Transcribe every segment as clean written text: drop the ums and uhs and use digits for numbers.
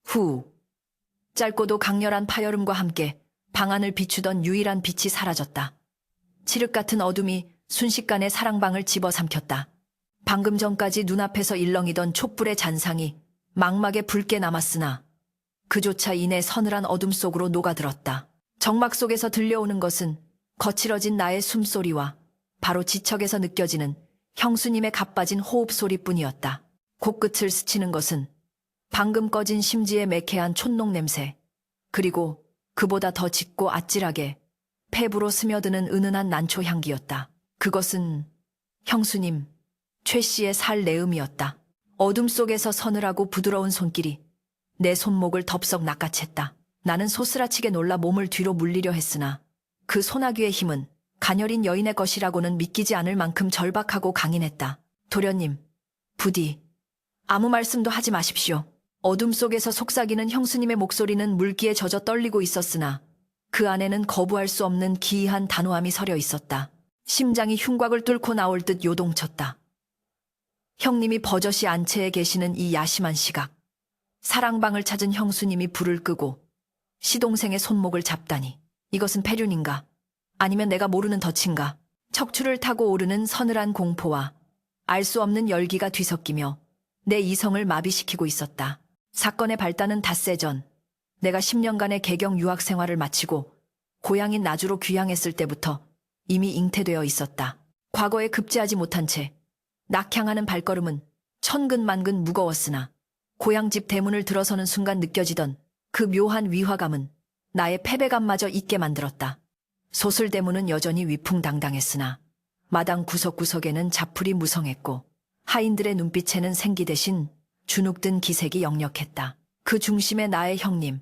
후. 짧고도 강렬한 파여름과 함께 방안을 비추던 유일한 빛이 사라졌다. 칠흑 같은 어둠이 순식간에 사랑방을 집어삼켰다. 방금 전까지 눈앞에서 일렁이던 촛불의 잔상이 망막에 붉게 남았으나 그조차 이내 서늘한 어둠 속으로 녹아들었다. 정막 속에서 들려오는 것은 거칠어진 나의 숨소리와 바로 지척에서 느껴지는 형수님의 가빠진 호흡 소리뿐이었다. 코끝을 스치는 것은 방금 꺼진 심지의 매캐한 촛농 냄새, 그리고 그보다 더 짙고 아찔하게 폐부로 스며드는 은은한 난초 향기였다. 그것은 형수님, 최 씨의 살 내음이었다. 어둠 속에서 서늘하고 부드러운 손길이 내 손목을 덥석 낚아챘다. 나는 소스라치게 놀라 몸을 뒤로 물리려 했으나 그 소나귀의 힘은 가녀린 여인의 것이라고는 믿기지 않을 만큼 절박하고 강인했다. 도련님, 부디 아무 말씀도 하지 마십시오. 어둠 속에서 속삭이는 형수님의 목소리는 물기에 젖어 떨리고 있었으나 그 안에는 거부할 수 없는 기이한 단호함이 서려 있었다. 심장이 흉곽을 뚫고 나올 듯 요동쳤다. 형님이 버젓이 안채에 계시는 이 야심한 시각, 사랑방을 찾은 형수님이 불을 끄고 시동생의 손목을 잡다니, 이것은 패륜인가? 아니면 내가 모르는 덫인가? 척추를 타고 오르는 서늘한 공포와 알 수 없는 열기가 뒤섞이며 내 이성을 마비시키고 있었다. 사건의 발단은 닷새 전, 내가 10년간의 개경 유학 생활을 마치고 고향인 나주로 귀향했을 때부터 이미 잉태되어 있었다. 과거에 급제하지 못한 채 낙향하는 발걸음은 천근만근 무거웠으나 고향집 대문을 들어서는 순간 느껴지던 그 묘한 위화감은 나의 패배감마저 잊게 만들었다. 소슬 대문은 여전히 위풍당당했으나 마당 구석구석에는 자풀이 무성했고 하인들의 눈빛에는 생기 대신 주눅든 기색이 역력했다. 그 중심에 나의 형님,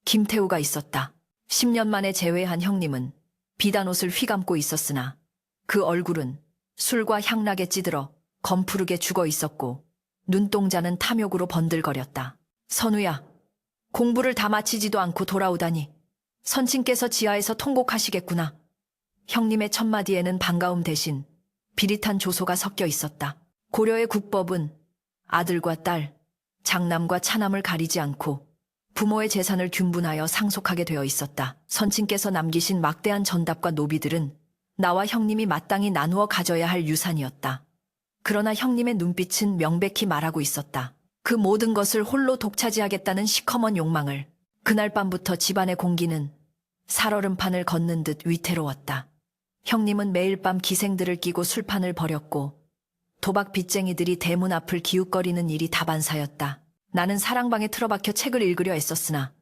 김태우가 있었다. 10년 만에 재회한 형님은 비단 옷을 휘감고 있었으나 그 얼굴은 술과 향락에 찌들어 검푸르게 죽어 있었고 눈동자는 탐욕으로 번들거렸다. 선우야, 공부를 다 마치지도 않고 돌아오다니 선친께서 지하에서 통곡하시겠구나. 형님의 첫마디에는 반가움 대신 비릿한 조소가 섞여 있었다. 고려의 국법은 아들과 딸, 장남과 차남을 가리지 않고 부모의 재산을 균분하여 상속하게 되어 있었다. 선친께서 남기신 막대한 전답과 노비들은 나와 형님이 마땅히 나누어 가져야 할 유산이었다. 그러나 형님의 눈빛은 명백히 말하고 있었다. 그 모든 것을 홀로 독차지하겠다는 시커먼 욕망을. 그날 밤부터 집안의 공기는 살얼음판을 걷는 듯 위태로웠다. 형님은 매일 밤 기생들을 끼고 술판을 벌였고 도박 빚쟁이들이 대문 앞을 기웃거리는 일이 다반사였다. 나는 사랑방에 틀어박혀 책을 읽으려 애썼으나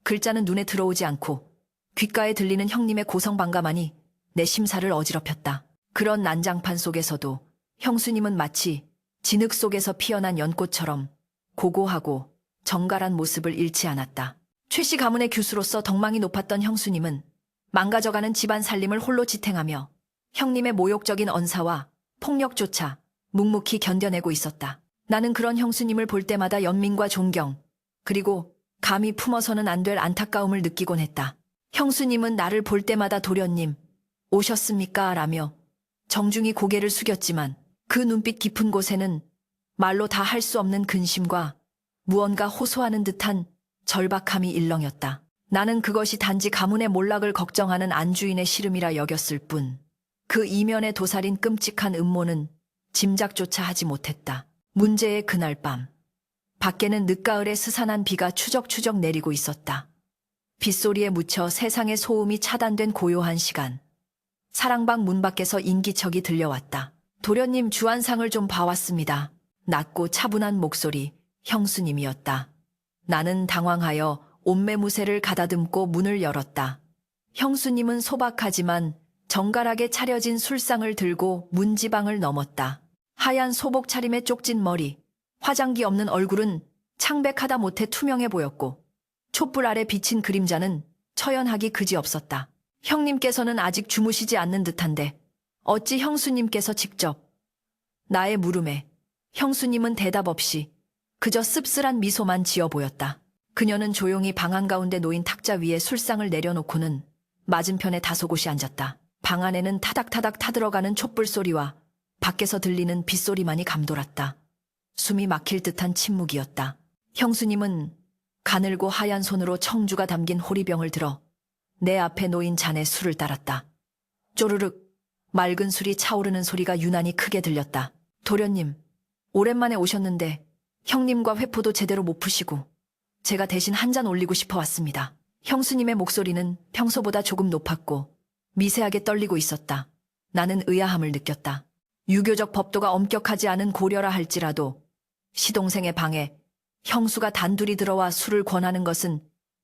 글자는 눈에 들어오지 않고 귓가에 들리는 형님의 고성방가만이 내 심사를 어지럽혔다. 그런 난장판 속에서도 형수님은 마치 진흙 속에서 피어난 연꽃처럼 고고하고 정갈한 모습을 잃지 않았다. 최씨 가문의 규수로서 덕망이 높았던 형수님은 망가져가는 집안 살림을 홀로 지탱하며 형님의 모욕적인 언사와 폭력조차 묵묵히 견뎌내고 있었다. 나는 그런 형수님을 볼 때마다 연민과 존경, 그리고 감히 품어서는 안 될 안타까움을 느끼곤 했다. 형수님은 나를 볼 때마다 도련님, 오셨습니까? 라며 정중히 고개를 숙였지만 그 눈빛 깊은 곳에는 말로 다 할 수 없는 근심과 무언가 호소하는 듯한 절박함이 일렁였다. 나는 그것이 단지 가문의 몰락을 걱정하는 안주인의 시름이라 여겼을 뿐 그 이면에 도사린 끔찍한 음모는 짐작조차 하지 못했다. 문제의 그날 밤, 밖에는 늦가을에 스산한 비가 추적추적 내리고 있었다. 빗소리에 묻혀 세상의 소음이 차단된 고요한 시간, 사랑방 문 밖에서 인기척이 들려왔다. 도련님, 주안상을 좀 봐왔습니다. 낮고 차분한 목소리, 형수님이었다. 나는 당황하여 옷매무새를 가다듬고 문을 열었다. 형수님은 소박하지만 정갈하게 차려진 술상을 들고 문지방을 넘었다. 하얀 소복 차림에 쪽진 머리, 화장기 없는 얼굴은 창백하다 못해 투명해 보였고 촛불 아래 비친 그림자는 처연하기 그지없었다. 형님께서는 아직 주무시지 않는 듯한데 어찌 형수님께서 직접? 나의 물음에 형수님은 대답 없이 그저 씁쓸한 미소만 지어 보였다. 그녀는 조용히 방 한가운데 놓인 탁자 위에 술상을 내려놓고는 맞은편에 다소곳이 앉았다. 방 안에는 타닥타닥 타들어가는 촛불 소리와 밖에서 들리는 빗소리만이 감돌았다. 숨이 막힐 듯한 침묵이었다. 형수님은 가늘고 하얀 손으로 청주가 담긴 호리병을 들어 내 앞에 놓인 잔에 술을 따랐다. 쪼르륵 맑은 술이 차오르는 소리가 유난히 크게 들렸다. 도련님, 오랜만에 오셨는데 형님과 회포도 제대로 못 푸시고 제가 대신 한 잔 올리고 싶어 왔습니다. 형수님의 목소리는 평소보다 조금 높았고 미세하게 떨리고 있었다. 나는 의아함을 느꼈다. 유교적 법도가 엄격하지 않은 고려라 할지라도 시동생의 방에 형수가 단둘이 들어와 술을 권하는 것은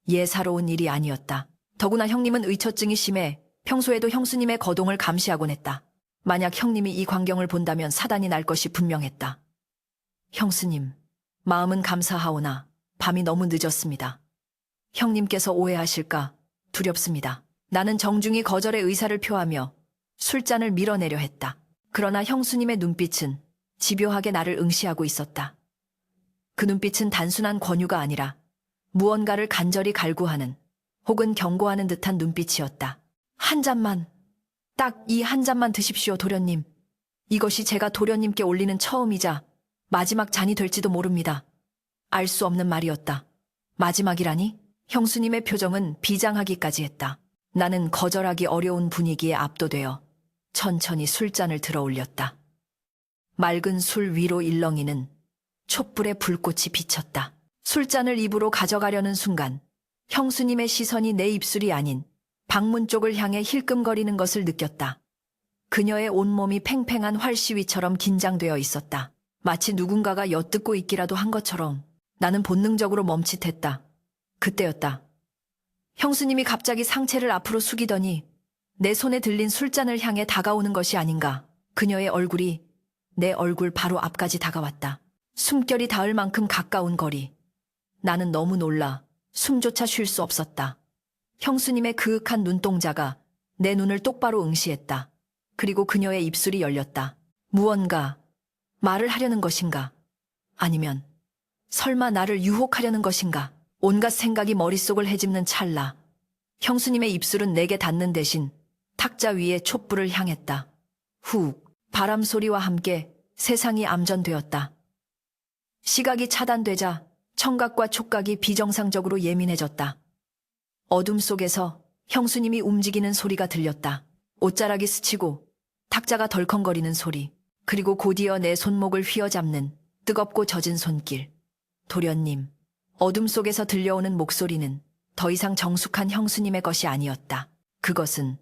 예사로운 일이 아니었다. 더구나 형님은 의처증이 심해 평소에도 형수님의 거동을 감시하곤 했다. 만약 형님이 이 광경을 본다면 사단이 날 것이 분명했다. 형수님, 마음은 감사하오나 밤이 너무 늦었습니다. 형님께서 오해하실까 두렵습니다. 나는 정중히 거절의 의사를 표하며 술잔을 밀어내려 했다. 그러나 형수님의 눈빛은 집요하게 나를 응시하고 있었다. 그 눈빛은 단순한 권유가 아니라 무언가를 간절히 갈구하는 혹은 경고하는 듯한 눈빛이었다. 한 잔만, 딱 이 한 잔만 드십시오, 도련님. 이것이 제가 도련님께 올리는 처음이자 마지막 잔이 될지도 모릅니다. 알 수 없는 말이었다. 마지막이라니? 형수님의 표정은 비장하기까지 했다. 나는 거절하기 어려운 분위기에 압도되어 천천히 술잔을 들어 올렸다. 맑은 술 위로 일렁이는 촛불의 불꽃이 비쳤다. 술잔을 입으로 가져가려는 순간 형수님의 시선이 내 입술이 아닌 방문 쪽을 향해 힐끔거리는 것을 느꼈다. 그녀의 온몸이 팽팽한 활시위처럼 긴장되어 있었다. 마치 누군가가 엿듣고 있기라도 한 것처럼 나는 본능적으로 멈칫했다. 그때였다. 형수님이 갑자기 상체를 앞으로 숙이더니 내 손에 들린 술잔을 향해 다가오는 것이 아닌가. 그녀의 얼굴이 내 얼굴 바로 앞까지 다가왔다. 숨결이 닿을 만큼 가까운 거리. 나는 너무 놀라 숨조차 쉴 수 없었다. 형수님의 그윽한 눈동자가 내 눈을 똑바로 응시했다. 그리고 그녀의 입술이 열렸다. 무언가 말을 하려는 것인가? 아니면 설마 나를 유혹하려는 것인가? 온갖 생각이 머릿속을 헤집는 찰나. 형수님의 입술은 내게 닿는 대신 탁자 위에 촛불을 향했다. 훅 바람 소리와 함께 세상이 암전되었다. 시각이 차단되자 청각과 촉각이 비정상적으로 예민해졌다. 어둠 속에서 형수님이 움직이는 소리가 들렸다. 옷자락이 스치고 탁자가 덜컹거리는 소리, 그리고 곧이어 내 손목을 휘어잡는 뜨겁고 젖은 손길. 도련님, 어둠 속에서 들려오는 목소리는 더 이상 정숙한 형수님의 것이 아니었다. 그것은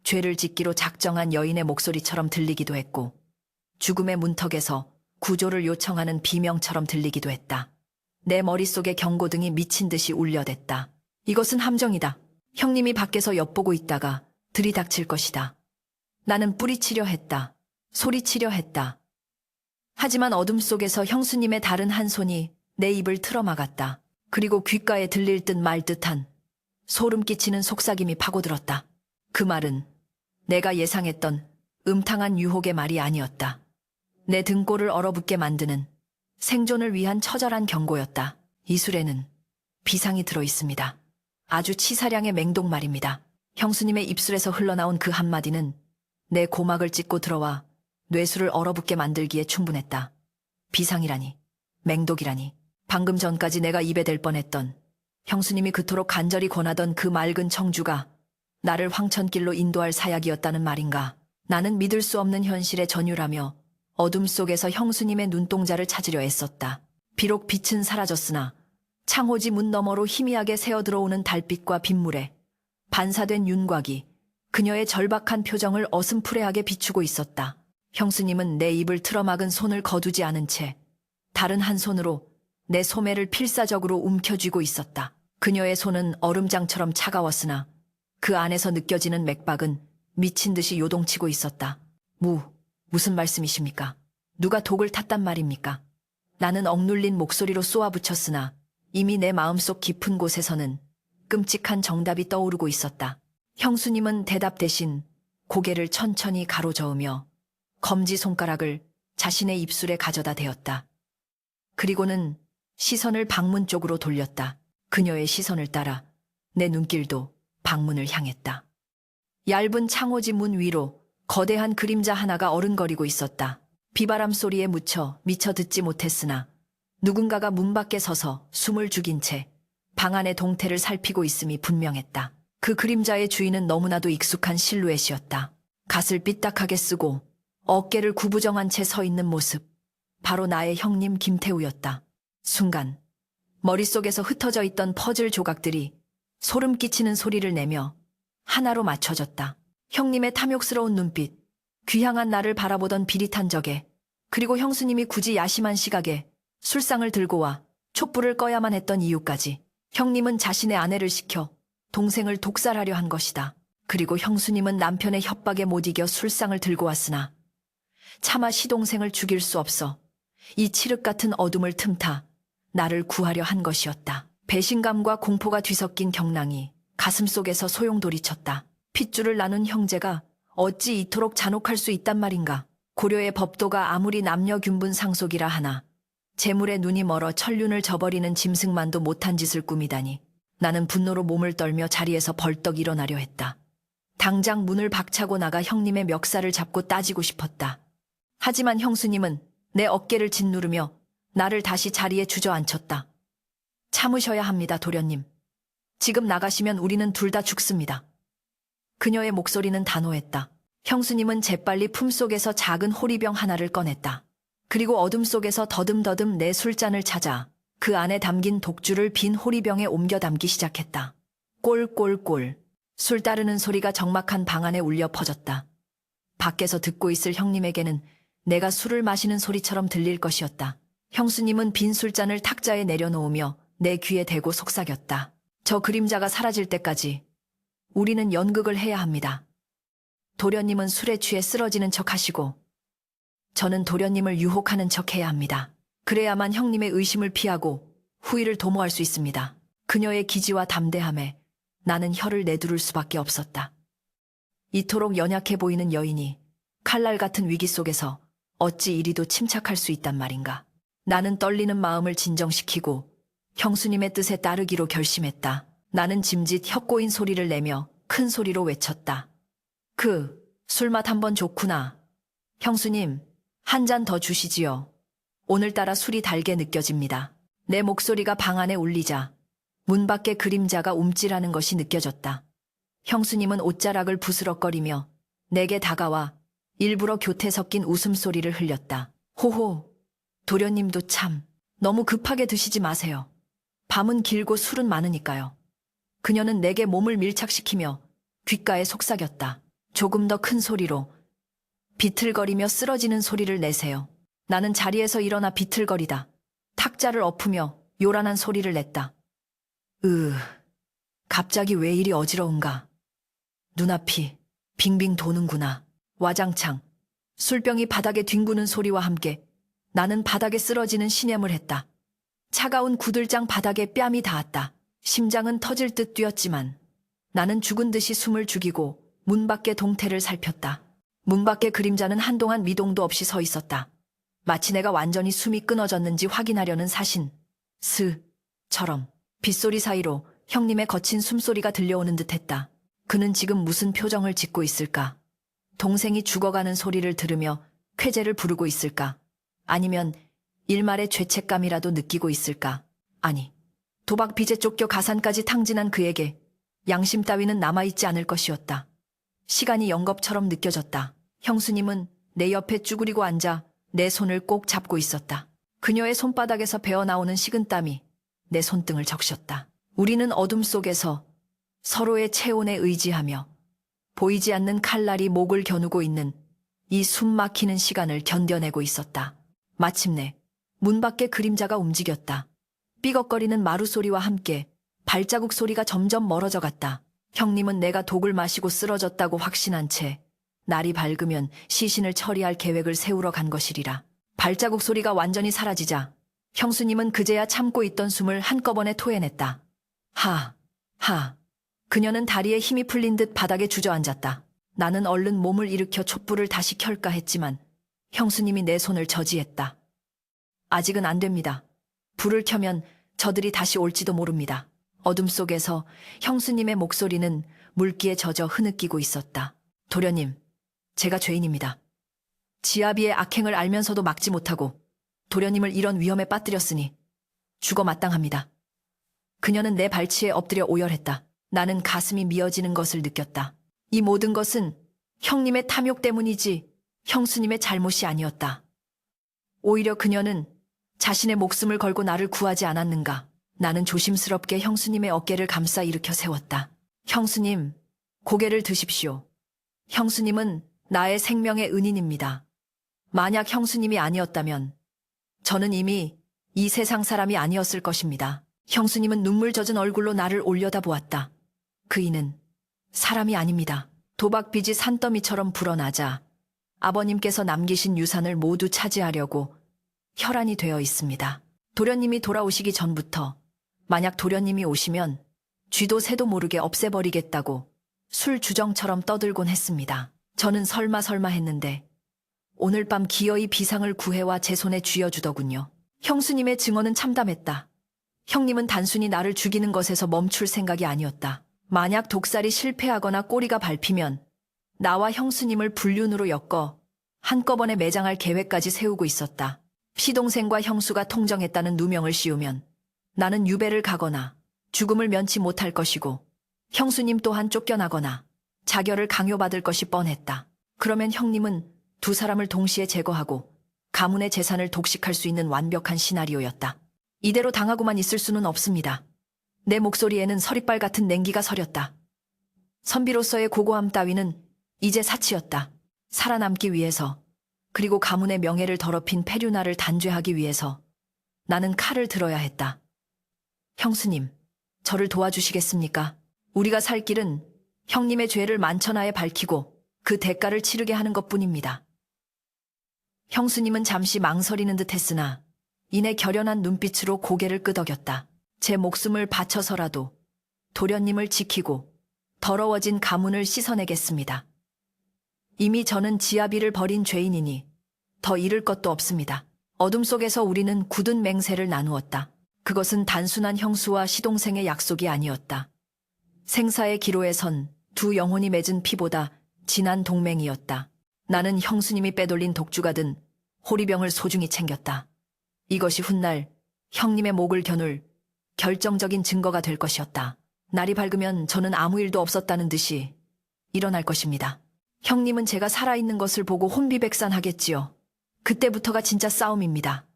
죄를 짓기로 작정한 여인의 목소리처럼 들리기도 했고 죽음의 문턱에서 구조를 요청하는 비명처럼 들리기도 했다. 내 머릿속의 경고등이 미친 듯이 울려댔다. 이것은 함정이다. 형님이 밖에서 엿보고 있다가 들이닥칠 것이다. 나는 뿌리치려 했다. 소리치려 했다. 하지만 어둠 속에서 형수님의 다른 한 손이 내 입을 틀어막았다. 그리고 귓가에 들릴 듯 말 듯한 소름 끼치는 속삭임이 파고들었다. 그 말은 내가 예상했던 음탕한 유혹의 말이 아니었다. 내 등골을 얼어붙게 만드는 생존을 위한 처절한 경고였다. 이 술에는 비상이 들어 있습니다. 아주 치사량의 맹독 말입니다. 형수님의 입술에서 흘러나온 그 한마디는 내 고막을 찢고 들어와 뇌수를 얼어붙게 만들기에 충분했다. 비상이라니, 맹독이라니. 방금 전까지 내가 입에 댈 뻔했던 형수님이 그토록 간절히 권하던 그 맑은 청주가 나를 황천길로 인도할 사약이었다는 말인가. 나는 믿을 수 없는 현실에 전율하며 어둠 속에서 형수님의 눈동자를 찾으려 애썼다. 비록 빛은 사라졌으나 창호지 문 너머로 희미하게 새어들어오는 달빛과 빗물에 반사된 윤곽이 그녀의 절박한 표정을 어슴푸레하게 비추고 있었다. 형수님은 내 입을 틀어막은 손을 거두지 않은 채 다른 한 손으로 내 소매를 필사적으로 움켜쥐고 있었다. 그녀의 손은 얼음장처럼 차가웠으나 그 안에서 느껴지는 맥박은 미친 듯이 요동치고 있었다. 무슨 말씀이십니까? 누가 독을 탔단 말입니까? 나는 억눌린 목소리로 쏘아붙였으나 이미 내 마음속 깊은 곳에서는 끔찍한 정답이 떠오르고 있었다. 형수님은 대답 대신 고개를 천천히 가로저으며 검지손가락을 자신의 입술에 가져다 대었다. 그리고는 시선을 방문 쪽으로 돌렸다. 그녀의 시선을 따라 내 눈길도 방문을 향했다. 얇은 창호지 문 위로 거대한 그림자 하나가 어른거리고 있었다. 비바람 소리에 묻혀 미처 듣지 못했으나 누군가가 문 밖에 서서 숨을 죽인 채 방 안의 동태를 살피고 있음이 분명했다. 그 그림자의 주인은 너무나도 익숙한 실루엣이었다. 갓을 삐딱하게 쓰고 어깨를 구부정한 채 서 있는 모습. 바로 나의 형님 김태우였다. 순간 머릿속에서 흩어져 있던 퍼즐 조각들이 소름 끼치는 소리를 내며 하나로 맞춰졌다. 형님의 탐욕스러운 눈빛, 귀향한 나를 바라보던 비릿한 저게, 그리고 형수님이 굳이 야심한 시각에 술상을 들고 와 촛불을 꺼야만 했던 이유까지. 형님은 자신의 아내를 시켜 동생을 독살하려 한 것이다. 그리고 형수님은 남편의 협박에 못 이겨 술상을 들고 왔으나 차마 시동생을 죽일 수 없어 이 칠흑 같은 어둠을 틈타 나를 구하려 한 것이었다. 배신감과 공포가 뒤섞인 경랑이 가슴속에서 소용돌이쳤다. 핏줄을 나눈 형제가 어찌 이토록 잔혹할 수 있단 말인가. 고려의 법도가 아무리 남녀균분 상속이라 하나 재물에 눈이 멀어 천륜을 저버리는 짐승만도 못한 짓을 꾸미다니. 나는 분노로 몸을 떨며 자리에서 벌떡 일어나려 했다. 당장 문을 박차고 나가 형님의 멱살을 잡고 따지고 싶었다. 하지만 형수님은 내 어깨를 짓누르며 나를 다시 자리에 주저앉혔다. 참으셔야 합니다, 도련님. 지금 나가시면 우리는 둘 다 죽습니다. 그녀의 목소리는 단호했다. 형수님은 재빨리 품속에서 작은 호리병 하나를 꺼냈다. 그리고 어둠 속에서 더듬더듬 내 술잔을 찾아 그 안에 담긴 독주를 빈 호리병에 옮겨 담기 시작했다. 꼴꼴꼴. 술 따르는 소리가 적막한 방 안에 울려 퍼졌다. 밖에서 듣고 있을 형님에게는 내가 술을 마시는 소리처럼 들릴 것이었다. 형수님은 빈 술잔을 탁자에 내려놓으며 내 귀에 대고 속삭였다. 저 그림자가 사라질 때까지 우리는 연극을 해야 합니다. 도련님은 술에 취해 쓰러지는 척 하시고 저는 도련님을 유혹하는 척 해야 합니다. 그래야만 형님의 의심을 피하고 후위를 도모할 수 있습니다. 그녀의 기지와 담대함에 나는 혀를 내두를 수밖에 없었다. 이토록 연약해 보이는 여인이 칼날 같은 위기 속에서 어찌 이리도 침착할 수 있단 말인가. 나는 떨리는 마음을 진정시키고 형수님의 뜻에 따르기로 결심했다. 나는 짐짓 혀꼬인 소리를 내며 큰 소리로 외쳤다. 술맛 한번 좋구나. 형수님, 한 잔 더 주시지요. 오늘따라 술이 달게 느껴집니다. 내 목소리가 방 안에 울리자 문 밖의 그림자가 움찔하는 것이 느껴졌다. 형수님은 옷자락을 부스럭거리며 내게 다가와 일부러 교태 섞인 웃음소리를 흘렸다. 호호, 도련님도 참 너무 급하게 드시지 마세요. 밤은 길고 술은 많으니까요. 그녀는 내게 몸을 밀착시키며 귓가에 속삭였다. 조금 더 큰 소리로 비틀거리며 쓰러지는 소리를 내세요. 나는 자리에서 일어나 비틀거리다 탁자를 엎으며 요란한 소리를 냈다. 갑자기 왜 이리 어지러운가. 눈앞이 빙빙 도는구나. 와장창 술병이 바닥에 뒹구는 소리와 함께 나는 바닥에 쓰러지는 신염을 했다. 차가운 구들장 바닥에 뺨이 닿았다. 심장은 터질 듯 뛰었지만 나는 죽은 듯이 숨을 죽이고 문 밖의 동태를 살폈다. 문 밖의 그림자는 한동안 미동도 없이 서 있었다. 마치 내가 완전히 숨이 끊어졌는지 확인하려는 사신, 처럼 빗소리 사이로 형님의 거친 숨소리가 들려오는 듯했다. 그는 지금 무슨 표정을 짓고 있을까? 동생이 죽어가는 소리를 들으며 쾌재를 부르고 있을까? 아니면 일말의 죄책감이라도 느끼고 있을까? 아니, 도박 빚에 쫓겨 가산까지 탕진한 그에게 양심 따위는 남아있지 않을 것이었다. 시간이 영겁처럼 느껴졌다. 형수님은 내 옆에 쭈그리고 앉아 내 손을 꼭 잡고 있었다. 그녀의 손바닥에서 배어나오는 식은땀이 내 손등을 적셨다. 우리는 어둠 속에서 서로의 체온에 의지하며 보이지 않는 칼날이 목을 겨누고 있는 이 숨막히는 시간을 견뎌내고 있었다. 마침내 문 밖의 그림자가 움직였다. 삐걱거리는 마루 소리와 함께 발자국 소리가 점점 멀어져 갔다. 형님은 내가 독을 마시고 쓰러졌다고 확신한 채 날이 밝으면 시신을 처리할 계획을 세우러 간 것이리라. 발자국 소리가 완전히 사라지자 형수님은 그제야 참고 있던 숨을 한꺼번에 토해냈다. 그녀는 다리에 힘이 풀린 듯 바닥에 주저앉았다. 나는 얼른 몸을 일으켜 촛불을 다시 켤까 했지만 형수님이 내 손을 저지했다. 아직은 안 됩니다. 불을 켜면 저들이 다시 올지도 모릅니다. 어둠 속에서 형수님의 목소리는 물기에 젖어 흐느끼고 있었다. 도련님, 제가 죄인입니다. 지아비의 악행을 알면서도 막지 못하고 도련님을 이런 위험에 빠뜨렸으니 죽어 마땅합니다. 그녀는 내 발치에 엎드려 오열했다. 나는 가슴이 미어지는 것을 느꼈다. 이 모든 것은 형님의 탐욕 때문이지 형수님의 잘못이 아니었다. 오히려 그녀는 자신의 목숨을 걸고 나를 구하지 않았는가. 나는 조심스럽게 형수님의 어깨를 감싸 일으켜 세웠다. 형수님, 고개를 드십시오. 형수님은 나의 생명의 은인입니다. 만약 형수님이 아니었다면 저는 이미 이 세상 사람이 아니었을 것입니다. 형수님은 눈물 젖은 얼굴로 나를 올려다보았다. 그이는 사람이 아닙니다. 도박빚이 산더미처럼 불어나자 아버님께서 남기신 유산을 모두 차지하려고 혈안이 되어 있습니다. 도련님이 돌아오시기 전부터 만약 도련님이 오시면 쥐도 새도 모르게 없애버리겠다고 술 주정처럼 떠들곤 했습니다. 저는 설마 했는데 오늘 밤 기어이 비상을 구해와 제 손에 쥐어주더군요. 형수님의 증언은 참담했다. 형님은 단순히 나를 죽이는 것에서 멈출 생각이 아니었다. 만약 독살이 실패하거나 꼬리가 밟히면 나와 형수님을 불륜으로 엮어 한꺼번에 매장할 계획까지 세우고 있었다. 시동생과 형수가 통정했다는 누명을 씌우면 나는 유배를 가거나 죽음을 면치 못할 것이고 형수님 또한 쫓겨나거나 자결을 강요받을 것이 뻔했다. 그러면 형님은 두 사람을 동시에 제거하고 가문의 재산을 독식할 수 있는 완벽한 시나리오였다. 이대로 당하고만 있을 수는 없습니다. 내 목소리에는 서리빨 같은 냉기가 서렸다. 선비로서의 고고함 따위는 이제 사치였다. 살아남기 위해서, 그리고 가문의 명예를 더럽힌 페류나를 단죄하기 위해서 나는 칼을 들어야 했다. 형수님, 저를 도와주시겠습니까? 우리가 살 길은 형님의 죄를 만천하에 밝히고 그 대가를 치르게 하는 것뿐입니다. 형수님은 잠시 망설이는 듯 했으나 이내 결연한 눈빛으로 고개를 끄덕였다. 제 목숨을 바쳐서라도 도련님을 지키고 더러워진 가문을 씻어내겠습니다. 이미 저는 지아비를 버린 죄인이니 더 잃을 것도 없습니다. 어둠 속에서 우리는 굳은 맹세를 나누었다. 그것은 단순한 형수와 시동생의 약속이 아니었다. 생사의 기로에 선 두 영혼이 맺은 피보다 진한 동맹이었다. 나는 형수님이 빼돌린 독주가 든 호리병을 소중히 챙겼다. 이것이 훗날 형님의 목을 겨눌 결정적인 증거가 될 것이었다. 날이 밝으면 저는 아무 일도 없었다는 듯이 일어날 것입니다. 형님은 제가 살아있는 것을 보고 혼비백산하겠지요. 그때부터가 진짜 싸움입니다.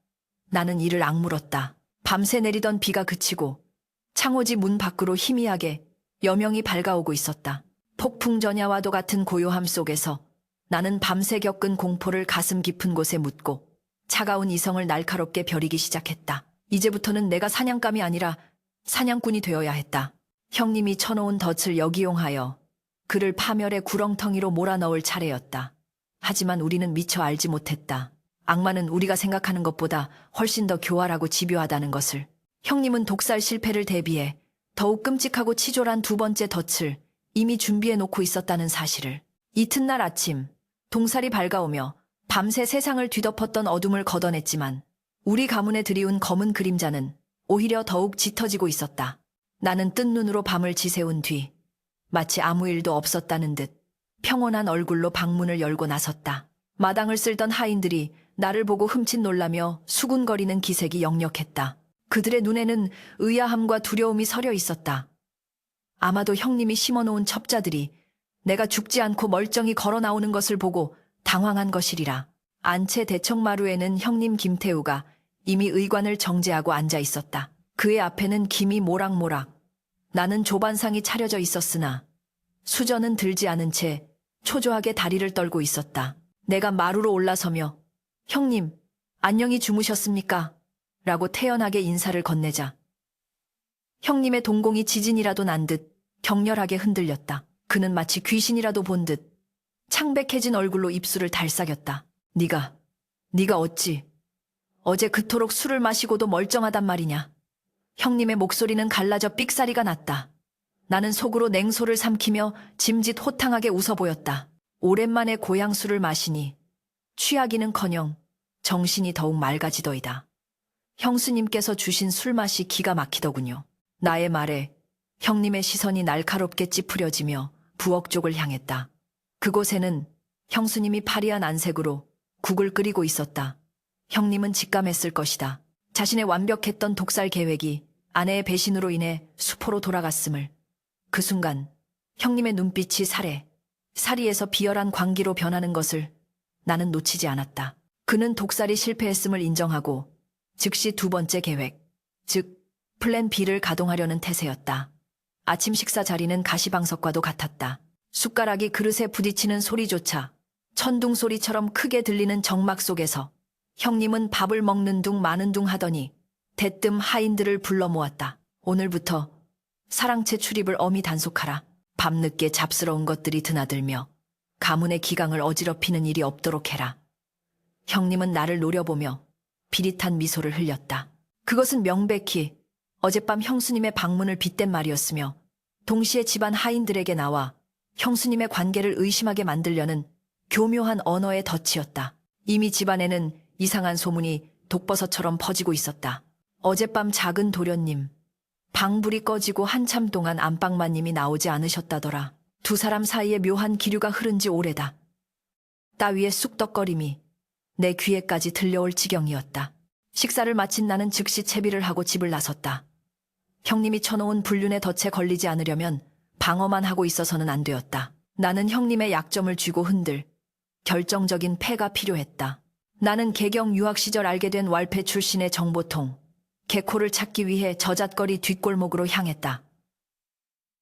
나는 이를 악물었다. 밤새 내리던 비가 그치고 창호지 문 밖으로 희미하게 여명이 밝아오고 있었다. 폭풍 전야와도 같은 고요함 속에서 나는 밤새 겪은 공포를 가슴 깊은 곳에 묻고 차가운 이성을 날카롭게 벼리기 시작했다. 이제부터는 내가 사냥감이 아니라 사냥꾼이 되어야 했다. 형님이 쳐놓은 덫을 역이용하여 그를 파멸의 구렁텅이로 몰아넣을 차례였다. 하지만 우리는 미처 알지 못했다. 악마는 우리가 생각하는 것보다 훨씬 더 교활하고 집요하다는 것을. 형님은 독살 실패를 대비해 더욱 끔찍하고 치졸한 두 번째 덫을 이미 준비해 놓고 있었다는 사실을. 이튿날 아침, 동살이 밝아오며 밤새 세상을 뒤덮었던 어둠을 걷어냈지만 우리 가문에 들이운 검은 그림자는 오히려 더욱 짙어지고 있었다. 나는 뜬 눈으로 밤을 지새운 뒤 마치 아무 일도 없었다는 듯 평온한 얼굴로 방문을 열고 나섰다. 마당을 쓸던 하인들이 나를 보고 흠칫 놀라며 수군거리는 기색이 역력했다. 그들의 눈에는 의아함과 두려움이 서려 있었다. 아마도 형님이 심어놓은 첩자들이 내가 죽지 않고 멀쩡히 걸어 나오는 것을 보고 당황한 것이리라. 안채 대청마루에는 형님 김태우가 이미 의관을 정제하고 앉아 있었다. 그의 앞에는 김이 모락모락, 나는 조반상이 차려져 있었으나 수저는 들지 않은 채 초조하게 다리를 떨고 있었다. 내가 마루로 올라서며 형님, 안녕히 주무셨습니까? 라고 태연하게 인사를 건네자 형님의 동공이 지진이라도 난 듯 격렬하게 흔들렸다. 그는 마치 귀신이라도 본 듯 창백해진 얼굴로 입술을 달싹였다. 네가 어찌 어제 그토록 술을 마시고도 멀쩡하단 말이냐. 형님의 목소리는 갈라져 삑사리가 났다. 나는 속으로 냉소를 삼키며 짐짓 호탕하게 웃어 보였다. 오랜만에 고향술을 마시니 취하기는커녕 정신이 더욱 맑아지더이다. 형수님께서 주신 술맛이 기가 막히더군요. 나의 말에 형님의 시선이 날카롭게 찌푸려지며 부엌 쪽을 향했다. 그곳에는 형수님이 파리한 안색으로 국을 끓이고 있었다. 형님은 직감했을 것이다. 자신의 완벽했던 독살 계획이 아내의 배신으로 인해 수포로 돌아갔음을. 그 순간 형님의 눈빛이 사리에서 비열한 광기로 변하는 것을 나는 놓치지 않았다. 그는 독살이 실패했음을 인정하고 즉시 두 번째 계획, 즉 플랜 B를 가동하려는 태세였다. 아침 식사 자리는 가시방석과도 같았다. 숟가락이 그릇에 부딪히는 소리조차 천둥 소리처럼 크게 들리는 정막 속에서 형님은 밥을 먹는 둥 마는 둥 하더니 대뜸 하인들을 불러 모았다. 오늘부터 사랑채 출입을 엄히 단속하라. 밤늦게 잡스러운 것들이 드나들며 가문의 기강을 어지럽히는 일이 없도록 해라. 형님은 나를 노려보며 비릿한 미소를 흘렸다. 그것은 명백히 어젯밤 형수님의 방문을 빗댄 말이었으며 동시에 집안 하인들에게 나와 형수님의 관계를 의심하게 만들려는 교묘한 언어의 덫이었다. 이미 집안에는 이상한 소문이 독버섯처럼 퍼지고 있었다. 어젯밤 작은 도련님, 방불이 꺼지고 한참 동안 안방마님이 나오지 않으셨다더라. 두 사람 사이에 묘한 기류가 흐른 지 오래다. 따위의 쑥덕거림이 내 귀에까지 들려올 지경이었다. 식사를 마친 나는 즉시 채비를 하고 집을 나섰다. 형님이 쳐놓은 불륜의 덫에 걸리지 않으려면 방어만 하고 있어서는 안 되었다. 나는 형님의 약점을 쥐고 흔들 결정적인 패가 필요했다. 나는 개경 유학 시절 알게 된 왈패 출신의 정보통, 개코를 찾기 위해 저잣거리 뒷골목으로 향했다.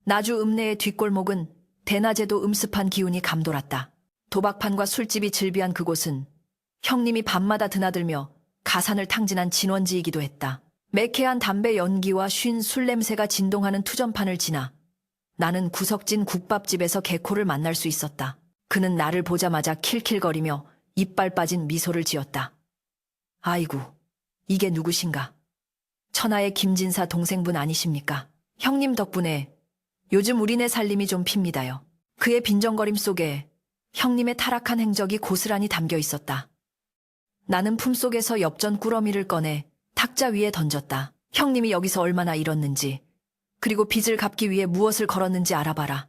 나주 읍내의 뒷골목은 대낮에도 음습한 기운이 감돌았다. 도박판과 술집이 즐비한 그곳은 형님이 밤마다 드나들며 가산을 탕진한 진원지이기도 했다. 매캐한 담배 연기와 쉰 술 냄새가 진동하는 투전판을 지나 나는 구석진 국밥집에서 개코를 만날 수 있었다. 그는 나를 보자마자 킬킬거리며 이빨 빠진 미소를 지었다. 아이고, 이게 누구신가? 천하의 김진사 동생분 아니십니까? 형님 덕분에 요즘 우리네 살림이 좀 핍니다요. 그의 빈정거림 속에 형님의 타락한 행적이 고스란히 담겨 있었다. 나는 품속에서 엽전 꾸러미를 꺼내 탁자 위에 던졌다. 형님이 여기서 얼마나 잃었는지, 그리고 빚을 갚기 위해 무엇을 걸었는지 알아봐라.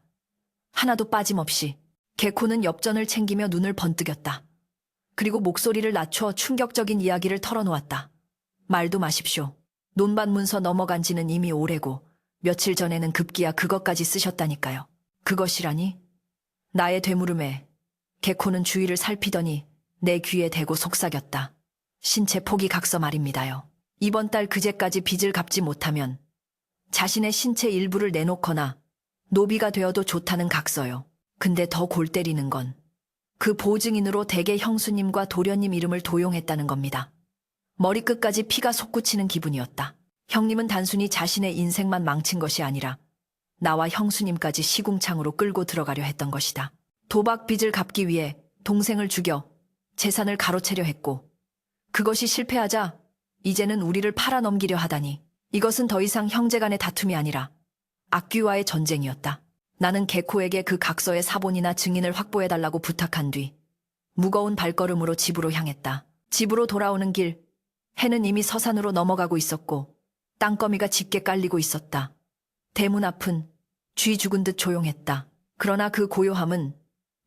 하나도 빠짐없이. 개코는 엽전을 챙기며 눈을 번뜩였다. 그리고 목소리를 낮춰 충격적인 이야기를 털어놓았다. 말도 마십시오. 논밭문서 넘어간 지는 이미 오래고 며칠 전에는 급기야 그것까지 쓰셨다니까요. 그것이라니? 나의 되물음에 개코는 주위를 살피더니 내 귀에 대고 속삭였다. 신체 포기 각서 말입니다요. 이번 달 그제까지 빚을 갚지 못하면 자신의 신체 일부를 내놓거나 노비가 되어도 좋다는 각서요. 근데 더 골 때리는 건 그 보증인으로 대개 형수님과 도련님 이름을 도용했다는 겁니다. 머리끝까지 피가 솟구치는 기분이었다. 형님은 단순히 자신의 인생만 망친 것이 아니라 나와 형수님까지 시궁창으로 끌고 들어가려 했던 것이다. 도박 빚을 갚기 위해 동생을 죽여 재산을 가로채려 했고, 그것이 실패하자 이제는 우리를 팔아넘기려 하다니, 이것은 더 이상 형제간의 다툼이 아니라 악귀와의 전쟁이었다. 나는 개코에게 그 각서의 사본이나 증인을 확보해달라고 부탁한 뒤 무거운 발걸음으로 집으로 향했다. 집으로 돌아오는 길, 해는 이미 서산으로 넘어가고 있었고 땅거미가 짙게 깔리고 있었다. 대문 앞은 쥐 죽은 듯 조용했다. 그러나 그 고요함은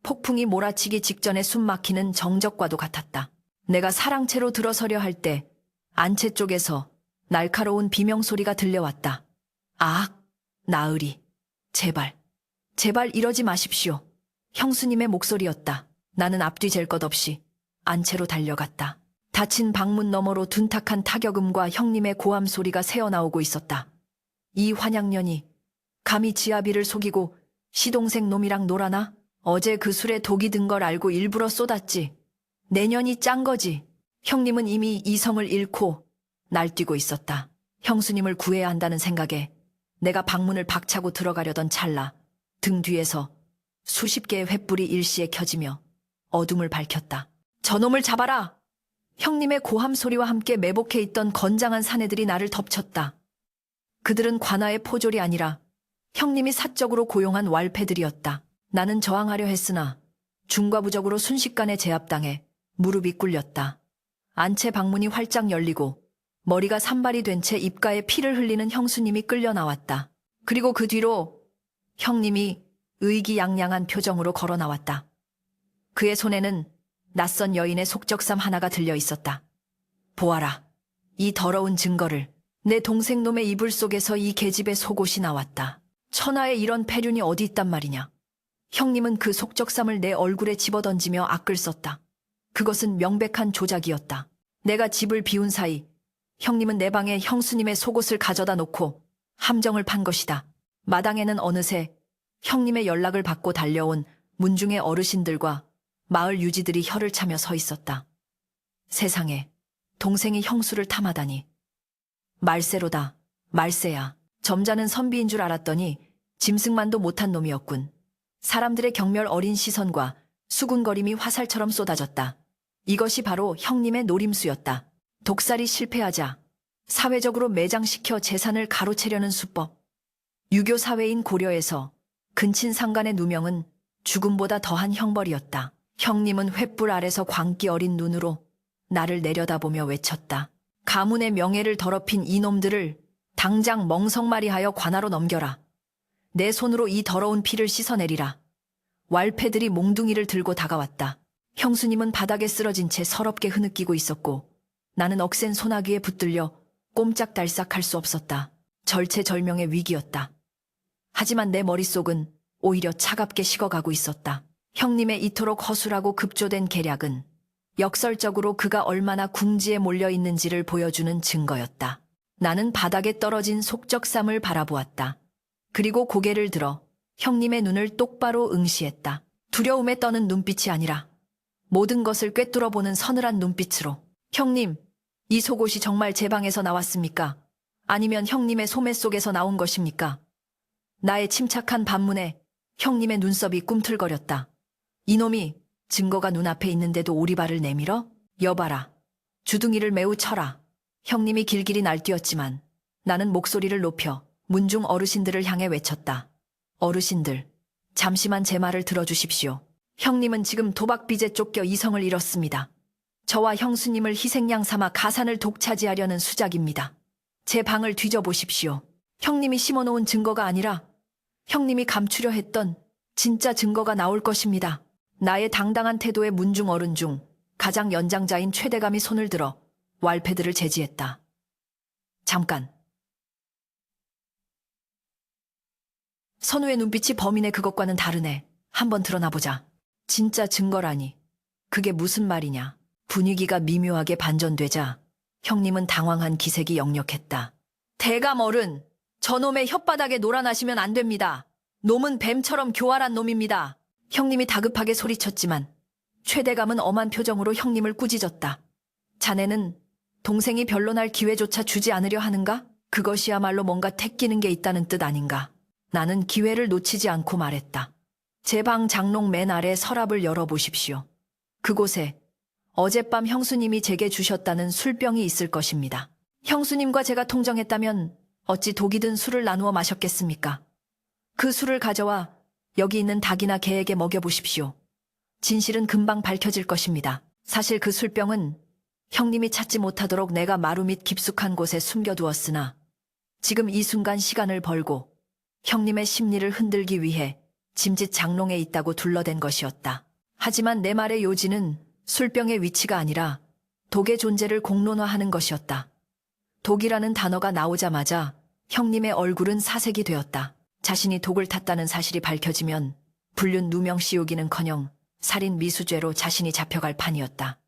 폭풍이 몰아치기 직전에 숨 막히는 정적과도 같았다. 내가 사랑채로 들어서려 할 때 안채 쪽에서 날카로운 비명소리가 들려왔다. 아, 나으리, 제발 이러지 마십시오. 형수님의 목소리였다. 나는 앞뒤 잴 것 없이 안채로 달려갔다. 닫힌 방문 너머로 둔탁한 타격음과 형님의 고함 소리가 새어나오고 있었다. 이 환양년이 감히 지아비를 속이고 시동생 놈이랑 놀아나? 어제 그 술에 독이 든 걸 알고 일부러 쏟았지. 내년이 짠 거지. 형님은 이미 이성을 잃고 날뛰고 있었다. 형수님을 구해야 한다는 생각에 내가 방문을 박차고 들어가려던 찰나 등 뒤에서 수십 개의 횃불이 일시에 켜지며 어둠을 밝혔다. 저놈을 잡아라! 형님의 고함 소리와 함께 매복해 있던 건장한 사내들이 나를 덮쳤다. 그들은 관아의 포졸이 아니라 형님이 사적으로 고용한 왈패들이었다. 나는 저항하려 했으나 중과부적으로 순식간에 제압당해 무릎이 꿇렸다. 안채 방문이 활짝 열리고 머리가 산발이 된 채 입가에 피를 흘리는 형수님이 끌려 나왔다. 그리고 그 뒤로 형님이 의기양양한 표정으로 걸어 나왔다. 그의 손에는 낯선 여인의 속적삼 하나가 들려 있었다. 보아라, 이 더러운 증거를. 내 동생 놈의 이불 속에서 이 계집의 속옷이 나왔다. 천하에 이런 패륜이 어디 있단 말이냐. 형님은 그 속적삼을 내 얼굴에 집어던지며 악글 썼다. 그것은 명백한 조작이었다. 내가 집을 비운 사이 형님은 내 방에 형수님의 속옷을 가져다 놓고 함정을 판 것이다. 마당에는 어느새 형님의 연락을 받고 달려온 문중의 어르신들과 마을 유지들이 혀를 차며 서 있었다. 세상에, 동생이 형수를 탐하다니. 말세로다, 말세야. 점잖은 선비인 줄 알았더니 짐승만도 못한 놈이었군. 사람들의 경멸 어린 시선과 수군거림이 화살처럼 쏟아졌다. 이것이 바로 형님의 노림수였다. 독살이 실패하자 사회적으로 매장시켜 재산을 가로채려는 수법. 유교 사회인 고려에서 근친 상간의 누명은 죽음보다 더한 형벌이었다. 형님은 횃불 아래서 광기 어린 눈으로 나를 내려다보며 외쳤다. 가문의 명예를 더럽힌 이놈들을 당장 멍석말이하여 관하로 넘겨라. 내 손으로 이 더러운 피를 씻어내리라. 왈패들이 몽둥이를 들고 다가왔다. 형수님은 바닥에 쓰러진 채 서럽게 흐느끼고 있었고 나는 억센 소나기에 붙들려 꼼짝달싹할 수 없었다. 절체절명의 위기였다. 하지만 내 머릿속은 오히려 차갑게 식어가고 있었다. 형님의 이토록 허술하고 급조된 계략은 역설적으로 그가 얼마나 궁지에 몰려 있는지를 보여주는 증거였다. 나는 바닥에 떨어진 속적삼을 바라보았다. 그리고 고개를 들어 형님의 눈을 똑바로 응시했다. 두려움에 떠는 눈빛이 아니라 모든 것을 꿰뚫어보는 서늘한 눈빛으로. 형님, 이 속옷이 정말 제 방에서 나왔습니까? 아니면 형님의 소매 속에서 나온 것입니까? 나의 침착한 반문에 형님의 눈썹이 꿈틀거렸다. 이놈이 증거가 눈앞에 있는데도 오리발을 내밀어? 여봐라. 주둥이를 매우 쳐라. 형님이 길길이 날뛰었지만 나는 목소리를 높여 문중 어르신들을 향해 외쳤다. 어르신들, 잠시만 제 말을 들어주십시오. 형님은 지금 도박빚에 쫓겨 이성을 잃었습니다. 저와 형수님을 희생양 삼아 가산을 독차지하려는 수작입니다. 제 방을 뒤져보십시오. 형님이 심어놓은 증거가 아니라 형님이 감추려 했던 진짜 증거가 나올 것입니다. 나의 당당한 태도에 문중 어른 중 가장 연장자인 최대감이 손을 들어 왈패들을 제지했다. 잠깐. 선우의 눈빛이 범인의 그것과는 다르네. 한번 드러나보자. 진짜 증거라니. 그게 무슨 말이냐. 분위기가 미묘하게 반전되자 형님은 당황한 기색이 역력했다. 대감 어른, 저놈의 혓바닥에 놀아나시면 안 됩니다. 놈은 뱀처럼 교활한 놈입니다. 형님이 다급하게 소리쳤지만 최대감은 엄한 표정으로 형님을 꾸짖었다. 자네는 동생이 변론할 기회조차 주지 않으려 하는가? 그것이야말로 뭔가 택기는 게 있다는 뜻 아닌가? 나는 기회를 놓치지 않고 말했다. 제 방 장롱 맨 아래 서랍을 열어보십시오. 그곳에 어젯밤 형수님이 제게 주셨다는 술병이 있을 것입니다. 형수님과 제가 통정했다면 어찌 독이 든 술을 나누어 마셨겠습니까? 그 술을 가져와 여기 있는 닭이나 개에게 먹여보십시오. 진실은 금방 밝혀질 것입니다. 사실 그 술병은 형님이 찾지 못하도록 내가 마루 밑 깊숙한 곳에 숨겨두었으나 지금 이 순간 시간을 벌고 형님의 심리를 흔들기 위해 짐짓 장롱에 있다고 둘러댄 것이었다. 하지만 내 말의 요지는 술병의 위치가 아니라 독의 존재를 공론화하는 것이었다. 독이라는 단어가 나오자마자 형님의 얼굴은 사색이 되었다. 자신이 독을 탔다는 사실이 밝혀지면 불륜 누명 씌우기는커녕 살인 미수죄로 자신이 잡혀갈 판이었다.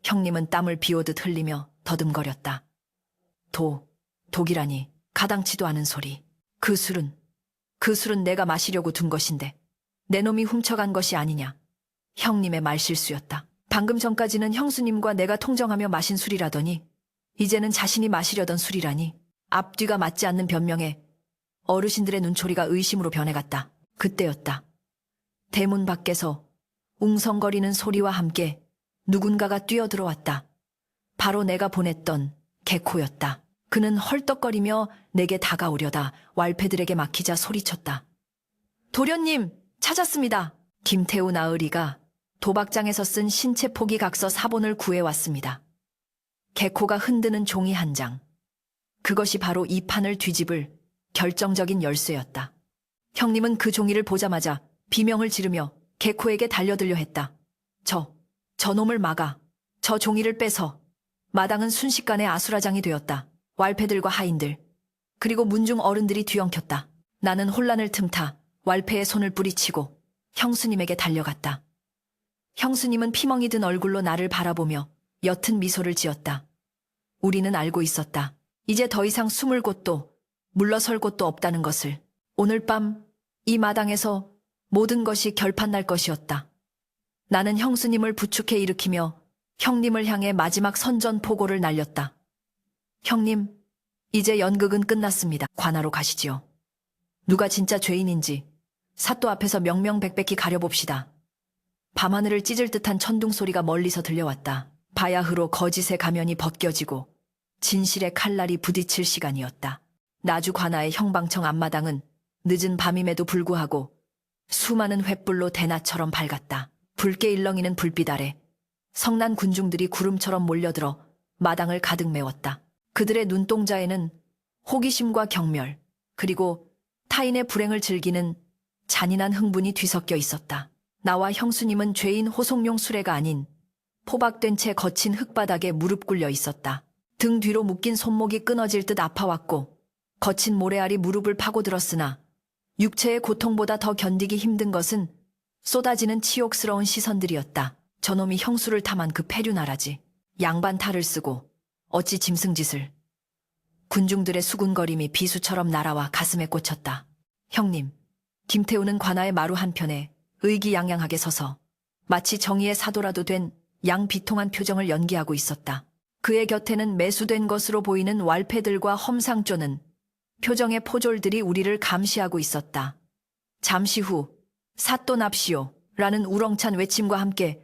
형님은 땀을 비오듯 흘리며 더듬거렸다. 독이라니 가당치도 않은 소리. 그 술은 내가 마시려고 둔 것인데 내 놈이 훔쳐간 것이 아니냐. 형님의 말실수였다. 방금 전까지는 형수님과 내가 통정하며 마신 술이라더니 이제는 자신이 마시려던 술이라니. 앞뒤가 맞지 않는 변명에 어르신들의 눈초리가 의심으로 변해갔다. 그때였다. 대문 밖에서 웅성거리는 소리와 함께 누군가가 뛰어들어왔다. 바로 내가 보냈던 개코였다. 그는 헐떡거리며 내게 다가오려다 왈패들에게 막히자 소리쳤다. 도련님, 찾았습니다. 김태우 나으리가 도박장에서 쓴 신체 포기 각서 사본을 구해왔습니다. 개코가 흔드는 종이 한 장. 그것이 바로 이 판을 뒤집을 결정적인 열쇠였다. 형님은 그 종이를 보자마자 비명을 지르며 개코에게 달려들려 했다. 저놈을 막아. 저 종이를 빼서. 마당은 순식간에 아수라장이 되었다. 왈패들과 하인들, 그리고 문중 어른들이 뒤엉켰다. 나는 혼란을 틈타 왈패에 손을 뿌리치고 형수님에게 달려갔다. 형수님은 피멍이 든 얼굴로 나를 바라보며 옅은 미소를 지었다. 우리는 알고 있었다. 이제 더 이상 숨을 곳도 물러설 곳도 없다는 것을. 오늘 밤 이 마당에서 모든 것이 결판날 것이었다. 나는 형수님을 부축해 일으키며 형님을 향해 마지막 선전포고를 날렸다. 형님, 이제 연극은 끝났습니다. 관하로 가시지요. 누가 진짜 죄인인지 사또 앞에서 명명백백히 가려봅시다. 밤하늘을 찢을 듯한 천둥 소리가 멀리서 들려왔다. 바야흐로 거짓의 가면이 벗겨지고 진실의 칼날이 부딪힐 시간이었다. 나주 관아의 형방청 앞마당은 늦은 밤임에도 불구하고 수많은 횃불로 대낮처럼 밝았다. 붉게 일렁이는 불빛 아래 성난 군중들이 구름처럼 몰려들어 마당을 가득 메웠다. 그들의 눈동자에는 호기심과 경멸, 그리고 타인의 불행을 즐기는 잔인한 흥분이 뒤섞여 있었다. 나와 형수님은 죄인 호송용 수레가 아닌 포박된 채 거친 흙바닥에 무릎 꿇려 있었다. 등 뒤로 묶인 손목이 끊어질 듯 아파왔고 거친 모래알이 무릎을 파고들었으나 육체의 고통보다 더 견디기 힘든 것은 쏟아지는 치욕스러운 시선들이었다. 저놈이 형수를 탐한 그 패륜아라지. 양반 탈을 쓰고 어찌 짐승짓을. 군중들의 수군거림이 비수처럼 날아와 가슴에 꽂혔다. 형님, 김태우는 관아의 마루 한편에 의기양양하게 서서 마치 정의의 사도라도 된 양비통한 표정을 연기하고 있었다. 그의 곁에는 매수된 것으로 보이는 왈패들과 험상조는 표정의 포졸들이 우리를 감시하고 있었다. 잠시 후 사또 납시오 라는 우렁찬 외침과 함께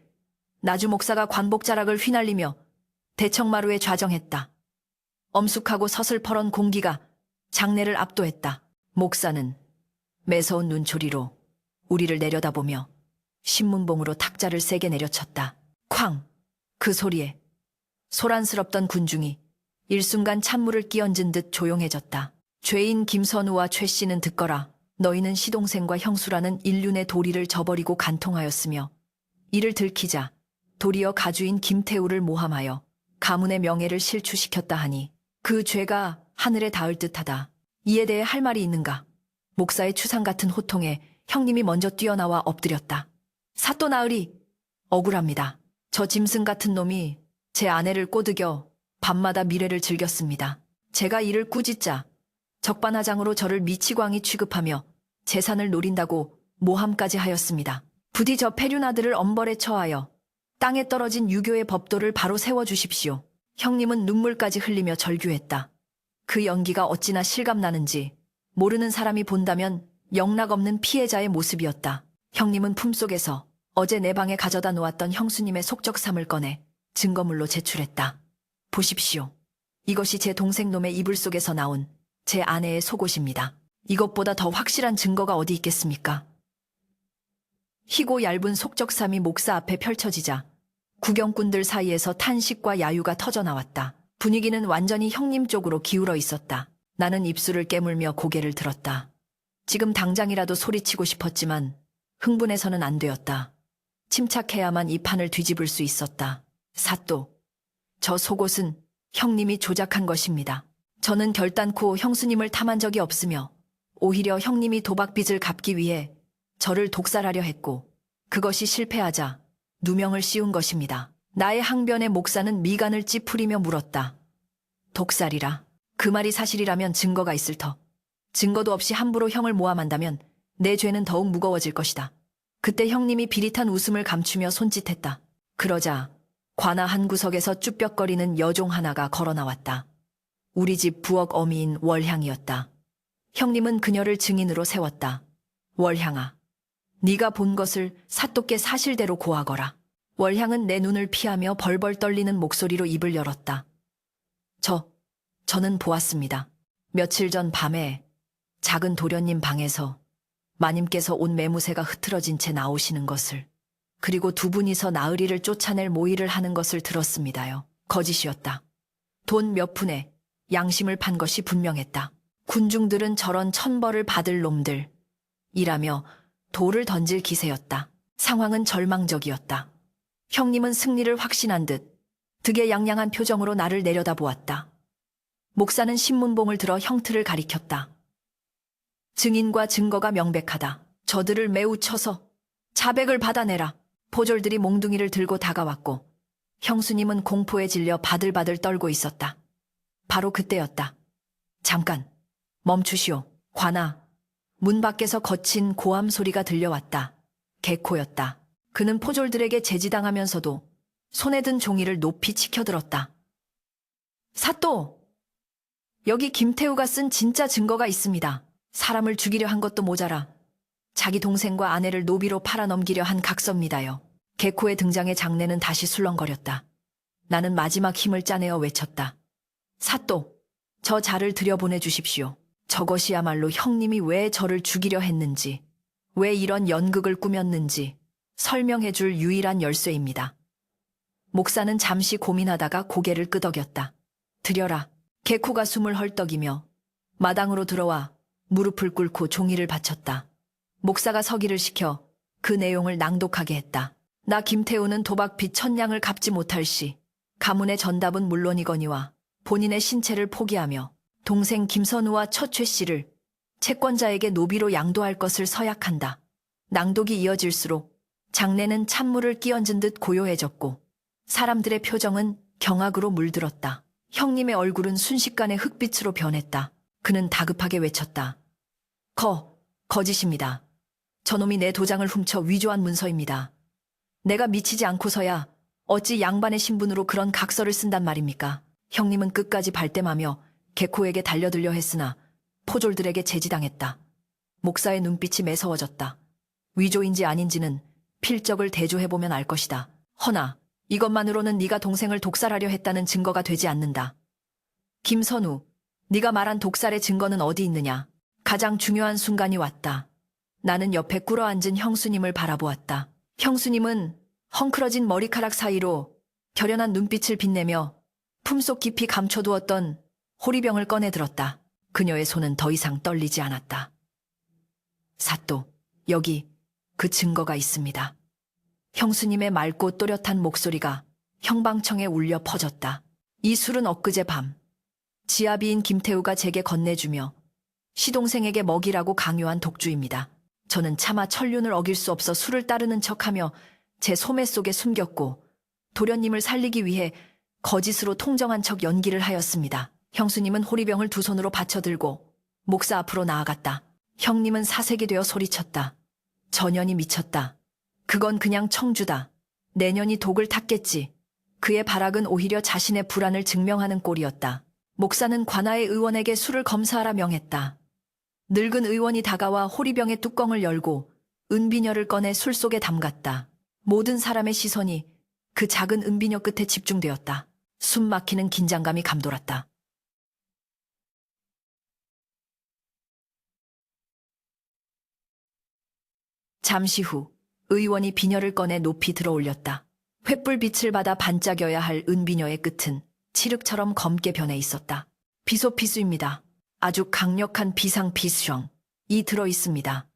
나주 목사가 관복자락을 휘날리며 대청마루에 좌정했다. 엄숙하고 서슬퍼런 공기가 장례를 압도했다. 목사는 매서운 눈초리로 우리를 내려다보며 신문봉으로 탁자를 세게 내려쳤다. 쾅! 그 소리에 소란스럽던 군중이 일순간 찬물을 끼얹은 듯 조용해졌다. 죄인 김선우와 최 씨는 듣거라. 너희는 시동생과 형수라는 인륜의 도리를 저버리고 간통하였으며 이를 들키자 도리어 가주인 김태우를 모함하여 가문의 명예를 실추시켰다 하니 그 죄가 하늘에 닿을 듯하다. 이에 대해 할 말이 있는가? 목사의 추상 같은 호통에 형님이 먼저 뛰어나와 엎드렸다. 사또 나으리, 억울합니다. 저 짐승 같은 놈이 제 아내를 꼬드겨 밤마다 미래를 즐겼습니다. 제가 이를 꾸짖자 적반하장으로 저를 미치광이 취급하며 재산을 노린다고 모함까지 하였습니다. 부디 저 패륜아들을 엄벌에 처하여 땅에 떨어진 유교의 법도를 바로 세워주십시오. 형님은 눈물까지 흘리며 절규했다. 그 연기가 어찌나 실감나는지 모르는 사람이 본다면 영락없는 피해자의 모습이었다. 형님은 품속에서 어제 내 방에 가져다 놓았던 형수님의 속적삼을 꺼내 증거물로 제출했다. 보십시오. 이것이 제 동생놈의 이불 속에서 나온 제 아내의 속옷입니다. 이것보다 더 확실한 증거가 어디 있겠습니까? 희고 얇은 속적삼이 목사 앞에 펼쳐지자 구경꾼들 사이에서 탄식과 야유가 터져나왔다. 분위기는 완전히 형님 쪽으로 기울어 있었다. 나는 입술을 깨물며 고개를 들었다. 지금 당장이라도 소리치고 싶었지만 흥분해서는 안 되었다. 침착해야만 이 판을 뒤집을 수 있었다. 사또, 저 속옷은 형님이 조작한 것입니다. 저는 결단코 형수님을 탐한 적이 없으며 오히려 형님이 도박빚을 갚기 위해 저를 독살하려 했고 그것이 실패하자 누명을 씌운 것입니다. 나의 항변에 목사는 미간을 찌푸리며 물었다. 독살이라. 그 말이 사실이라면 증거가 있을 터. 증거도 없이 함부로 형을 모함한다면 내 죄는 더욱 무거워질 것이다. 그때 형님이 비릿한 웃음을 감추며 손짓했다. 그러자 관아 한 구석에서 쭈뼛거리는 여종 하나가 걸어 나왔다. 우리 집 부엌 어미인 월향이었다. 형님은 그녀를 증인으로 세웠다. 월향아, 네가 본 것을 사또께 사실대로 고하거라. 월향은 내 눈을 피하며 벌벌 떨리는 목소리로 입을 열었다. 저는 보았습니다. 며칠 전 밤에 작은 도련님 방에서 마님께서 온 매무새가 흐트러진 채 나오시는 것을, 그리고 두 분이서 나으리를 쫓아낼 모의를 하는 것을 들었습니다요. 거짓이었다. 돈 몇 푼에 양심을 판 것이 분명했다. 군중들은 저런 천벌을 받을 놈들이라며 돌을 던질 기세였다. 상황은 절망적이었다. 형님은 승리를 확신한 듯 득에 양양한 표정으로 나를 내려다보았다. 목사는 신문봉을 들어 형틀을 가리켰다. 증인과 증거가 명백하다. 저들을 매우 쳐서 자백을 받아내라. 포졸들이 몽둥이를 들고 다가왔고 형수님은 공포에 질려 바들바들 떨고 있었다. 바로 그때였다. 잠깐, 멈추시오. 관아. 문 밖에서 거친 고함 소리가 들려왔다. 개코였다. 그는 포졸들에게 제지당하면서도 손에 든 종이를 높이 치켜들었다. 사또! 여기 김태우가 쓴 진짜 증거가 있습니다. 사람을 죽이려 한 것도 모자라 자기 동생과 아내를 노비로 팔아넘기려 한 각서입니다요. 개코의 등장에 장내는 다시 술렁거렸다. 나는 마지막 힘을 짜내어 외쳤다. 사또, 저 자를 들여보내주십시오. 저것이야말로 형님이 왜 저를 죽이려 했는지, 왜 이런 연극을 꾸몄는지 설명해줄 유일한 열쇠입니다. 목사는 잠시 고민하다가 고개를 끄덕였다. 드려라. 개코가 숨을 헐떡이며 마당으로 들어와 무릎을 꿇고 종이를 바쳤다. 목사가 서기를 시켜 그 내용을 낭독하게 했다. 나 김태우는 도박빚 1000냥을 갚지 못할 시 가문의 전답은 물론이거니와 본인의 신체를 포기하며 동생 김선우와 처최 씨를 채권자에게 노비로 양도할 것을 서약한다. 낭독이 이어질수록 장내는 찬물을 끼얹은 듯 고요해졌고 사람들의 표정은 경악으로 물들었다. 형님의 얼굴은 순식간에 흑빛으로 변했다. 그는 다급하게 외쳤다. 거짓입니다. 저놈이 내 도장을 훔쳐 위조한 문서입니다. 내가 미치지 않고서야 어찌 양반의 신분으로 그런 각서를 쓴단 말입니까? 형님은 끝까지 발뺌하며 개코에게 달려들려 했으나 포졸들에게 제지당했다. 목사의 눈빛이 매서워졌다. 위조인지 아닌지는 필적을 대조해보면 알 것이다. 허나 이것만으로는 네가 동생을 독살하려 했다는 증거가 되지 않는다. 김선우, 네가 말한 독살의 증거는 어디 있느냐? 가장 중요한 순간이 왔다. 나는 옆에 꿇어앉은 형수님을 바라보았다. 형수님은 헝클어진 머리카락 사이로 결연한 눈빛을 빛내며 품속 깊이 감춰두었던 호리병을 꺼내들었다. 그녀의 손은 더 이상 떨리지 않았다. 사또, 여기 그 증거가 있습니다. 형수님의 맑고 또렷한 목소리가 형방청에 울려 퍼졌다. 이 술은 엊그제 밤 지아비인 김태우가 제게 건네주며 시동생에게 먹이라고 강요한 독주입니다. 저는 차마 천륜을 어길 수 없어 술을 따르는 척하며 제 소매 속에 숨겼고 도련님을 살리기 위해 거짓으로 통정한 척 연기를 하였습니다. 형수님은 호리병을 두 손으로 받쳐들고 목사 앞으로 나아갔다. 형님은 사색이 되어 소리쳤다. 전연이 미쳤다. 그건 그냥 청주다. 내년이 독을 탔겠지. 그의 발악은 오히려 자신의 불안을 증명하는 꼴이었다. 목사는 관아의 의원에게 술을 검사하라 명했다. 늙은 의원이 다가와 호리병의 뚜껑을 열고 은비녀를 꺼내 술 속에 담갔다. 모든 사람의 시선이 그 작은 은비녀 끝에 집중되었다. 숨 막히는 긴장감이 감돌았다. 잠시 후 의원이 비녀를 꺼내 높이 들어 올렸다. 횃불 빛을 받아 반짝여야 할 은비녀의 끝은 칠흑처럼 검게 변해 있었다. 비소피수입니다. 아주 강력한 비상피수형이 들어있습니다.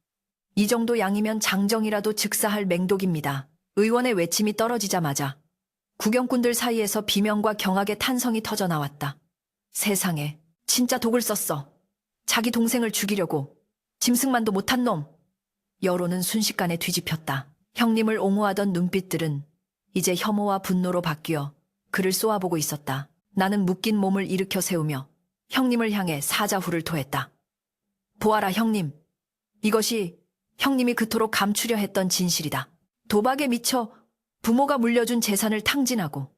이 정도 양이면 장정이라도 즉사할 맹독입니다. 의원의 외침이 떨어지자마자 구경꾼들 사이에서 비명과 경악의 탄성이 터져나왔다. 세상에, 진짜 독을 썼어. 자기 동생을 죽이려고. 짐승만도 못한 놈. 여론은 순식간에 뒤집혔다. 형님을 옹호하던 눈빛들은 이제 혐오와 분노로 바뀌어 그를 쏘아보고 있었다. 나는 묶인 몸을 일으켜 세우며 형님을 향해 사자후를 토했다. 보아라 형님. 이것이 형님이 그토록 감추려 했던 진실이다. 도박에 미쳐 부모가 물려준 재산을 탕진하고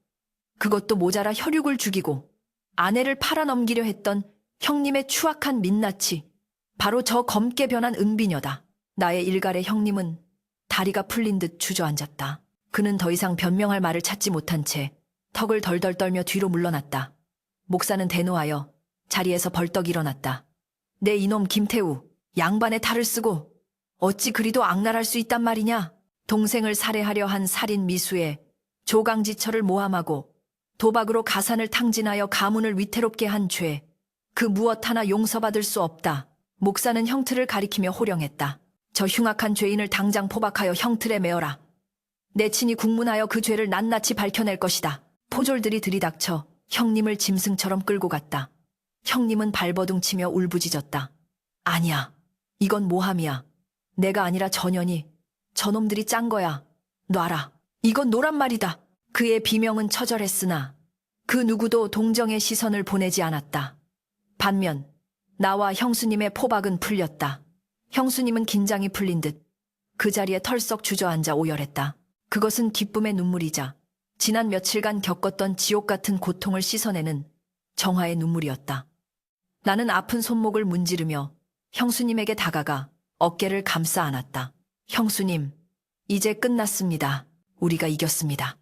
그것도 모자라 혈육을 죽이고 아내를 팔아넘기려 했던 형님의 추악한 민낯이 바로 저 검게 변한 은비녀다. 나의 일갈의 형님은 다리가 풀린 듯 주저앉았다. 그는 더 이상 변명할 말을 찾지 못한 채 턱을 덜덜 떨며 뒤로 물러났다. 목사는 대노하여 자리에서 벌떡 일어났다. 내 이놈 김태우, 양반의 탈을 쓰고 어찌 그리도 악랄할 수 있단 말이냐? 동생을 살해하려 한 살인 미수에 조강지처를 모함하고 도박으로 가산을 탕진하여 가문을 위태롭게 한 죄, 그 무엇 하나 용서받을 수 없다. 목사는 형틀을 가리키며 호령했다. 저 흉악한 죄인을 당장 포박하여 형틀에 메어라. 내 친히 국문하여 그 죄를 낱낱이 밝혀낼 것이다. 포졸들이 들이닥쳐 형님을 짐승처럼 끌고 갔다. 형님은 발버둥치며 울부짖었다. 아니야. 이건 모함이야. 내가 아니라 전현이. 저놈들이 짠 거야. 놔라. 이건 노란 말이다. 그의 비명은 처절했으나 그 누구도 동정의 시선을 보내지 않았다. 반면 나와 형수님의 포박은 풀렸다. 형수님은 긴장이 풀린 듯 그 자리에 털썩 주저앉아 오열했다. 그것은 기쁨의 눈물이자 지난 며칠간 겪었던 지옥 같은 고통을 씻어내는 정화의 눈물이었다. 나는 아픈 손목을 문지르며 형수님에게 다가가 어깨를 감싸 안았다. 형수님, 이제 끝났습니다. 우리가 이겼습니다.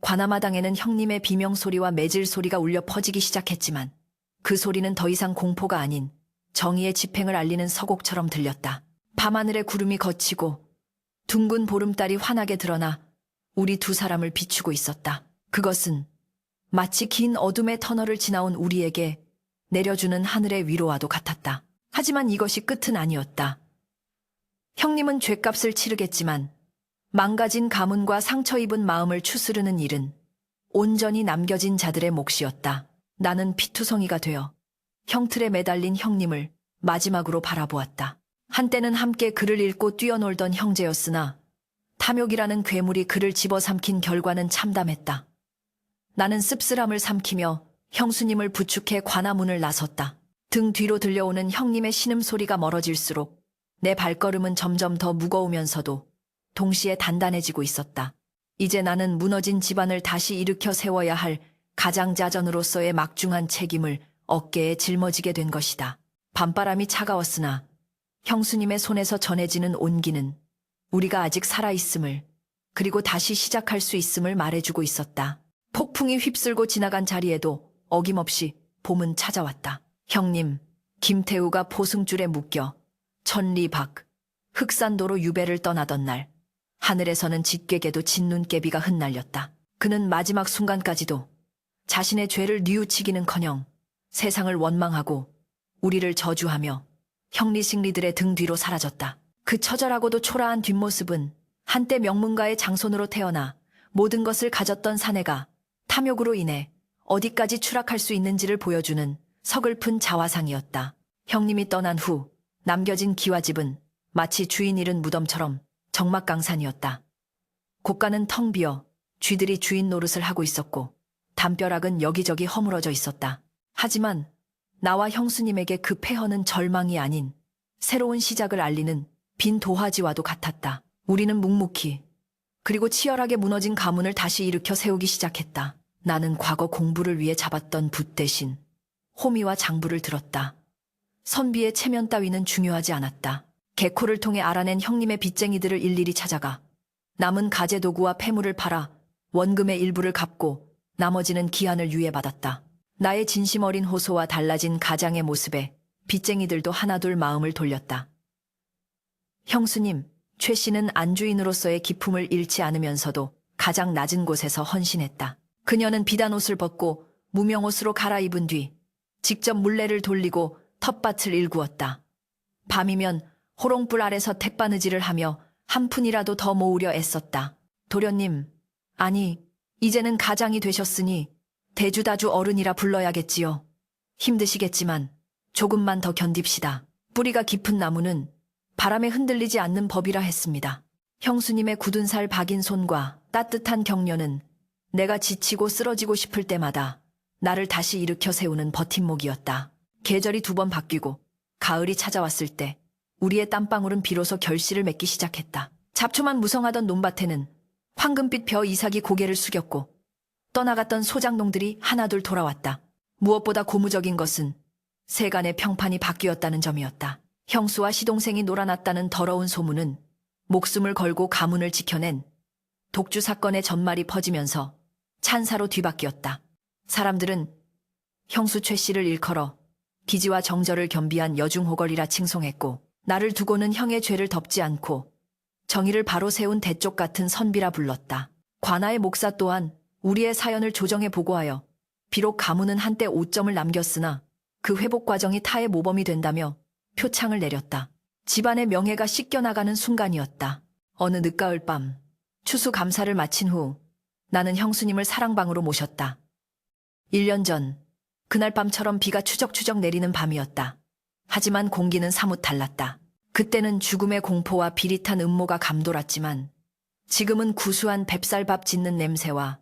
관아마당에는 형님의 비명소리와 매질 소리가 울려 퍼지기 시작했지만 그 소리는 더 이상 공포가 아닌 정의의 집행을 알리는 서곡처럼 들렸다. 밤하늘에 구름이 걷히고 둥근 보름달이 환하게 드러나 우리 두 사람을 비추고 있었다. 그것은 마치 긴 어둠의 터널을 지나온 우리에게 내려주는 하늘의 위로와도 같았다. 하지만 이것이 끝은 아니었다. 형님은 죗값을 치르겠지만 망가진 가문과 상처 입은 마음을 추스르는 일은 온전히 남겨진 자들의 몫이었다. 나는 피투성이가 되어 형틀에 매달린 형님을 마지막으로 바라보았다. 한때는 함께 글을 읽고 뛰어놀던 형제였으나 탐욕이라는 괴물이 그를 집어삼킨 결과는 참담했다. 나는 씁쓸함을 삼키며 형수님을 부축해 관아문을 나섰다. 등 뒤로 들려오는 형님의 신음소리가 멀어질수록 내 발걸음은 점점 더 무거우면서도 동시에 단단해지고 있었다. 이제 나는 무너진 집안을 다시 일으켜 세워야 할 가장자전으로서의 막중한 책임을 어깨에 짊어지게 된 것이다. 밤바람이 차가웠으나 형수님의 손에서 전해지는 온기는 우리가 아직 살아있음을, 그리고 다시 시작할 수 있음을 말해주고 있었다. 폭풍이 휩쓸고 지나간 자리에도 어김없이 봄은 찾아왔다. 형님, 김태우가 포승줄에 묶여 천리 밖 흑산도로 유배를 떠나던 날, 하늘에서는 짙게게도 진눈깨비가 흩날렸다. 그는 마지막 순간까지도 자신의 죄를 뉘우치기는커녕 세상을 원망하고 우리를 저주하며 형리식리들의 등 뒤로 사라졌다. 그 처절하고도 초라한 뒷모습은 한때 명문가의 장손으로 태어나 모든 것을 가졌던 사내가 탐욕으로 인해 어디까지 추락할 수 있는지를 보여주는 서글픈 자화상이었다. 형님이 떠난 후 남겨진 기와집은 마치 주인 잃은 무덤처럼 적막강산이었다. 고가는 텅 비어 쥐들이 주인 노릇을 하고 있었고 담벼락은 여기저기 허물어져 있었다. 하지만 나와 형수님에게 그 폐허는 절망이 아닌 새로운 시작을 알리는 빈 도화지와도 같았다. 우리는 묵묵히 그리고 치열하게 무너진 가문을 다시 일으켜 세우기 시작했다. 나는 과거 공부를 위해 잡았던 붓 대신 호미와 장부를 들었다. 선비의 체면 따위는 중요하지 않았다. 개코를 통해 알아낸 형님의 빚쟁이들을 일일이 찾아가 남은 가재도구와 폐물을 팔아 원금의 일부를 갚고 나머지는 기한을 유예받았다. 나의 진심 어린 호소와 달라진 가장의 모습에 빚쟁이들도 하나둘 마음을 돌렸다. 형수님, 최 씨는 안주인으로서의 기품을 잃지 않으면서도 가장 낮은 곳에서 헌신했다. 그녀는 비단 옷을 벗고 무명옷으로 갈아입은 뒤 직접 물레를 돌리고 텃밭을 일구었다. 밤이면 호롱불 아래서 택바느질을 하며 한 푼이라도 더 모으려 애썼다. 도련님, 아니, 이제는 가장이 되셨으니 대주다주 어른이라 불러야겠지요. 힘드시겠지만 조금만 더 견딥시다. 뿌리가 깊은 나무는 바람에 흔들리지 않는 법이라 했습니다. 형수님의 굳은 살 박인 손과 따뜻한 격려는 내가 지치고 쓰러지고 싶을 때마다 나를 다시 일으켜 세우는 버팀목이었다. 계절이 두 번 바뀌고 가을이 찾아왔을 때 우리의 땀방울은 비로소 결실을 맺기 시작했다. 잡초만 무성하던 논밭에는 황금빛 벼 이삭이 고개를 숙였고 떠나갔던 소장농들이 하나둘 돌아왔다. 무엇보다 고무적인 것은 세간의 평판이 바뀌었다는 점이었다. 형수와 시동생이 놀아났다는 더러운 소문은 목숨을 걸고 가문을 지켜낸 독주 사건의 전말이 퍼지면서 찬사로 뒤바뀌었다. 사람들은 형수 최 씨를 일컬어 기지와 정절을 겸비한 여중호걸이라 칭송했고 나를 두고는 형의 죄를 덮지 않고 정의를 바로 세운 대쪽 같은 선비라 불렀다. 관아의 목사 또한 우리의 사연을 조정해 보고하여 비록 가문은 한때 오점을 남겼으나 그 회복 과정이 타의 모범이 된다며 표창을 내렸다. 집안의 명예가 씻겨나가는 순간이었다. 어느 늦가을 밤 추수감사를 마친 후 나는 형수님을 사랑방으로 모셨다. 1년 전 그날 밤처럼 비가 추적추적 내리는 밤이었다. 하지만 공기는 사뭇 달랐다. 그때는 죽음의 공포와 비릿한 음모가 감돌았지만 지금은 구수한 맵쌀밥 짓는 냄새와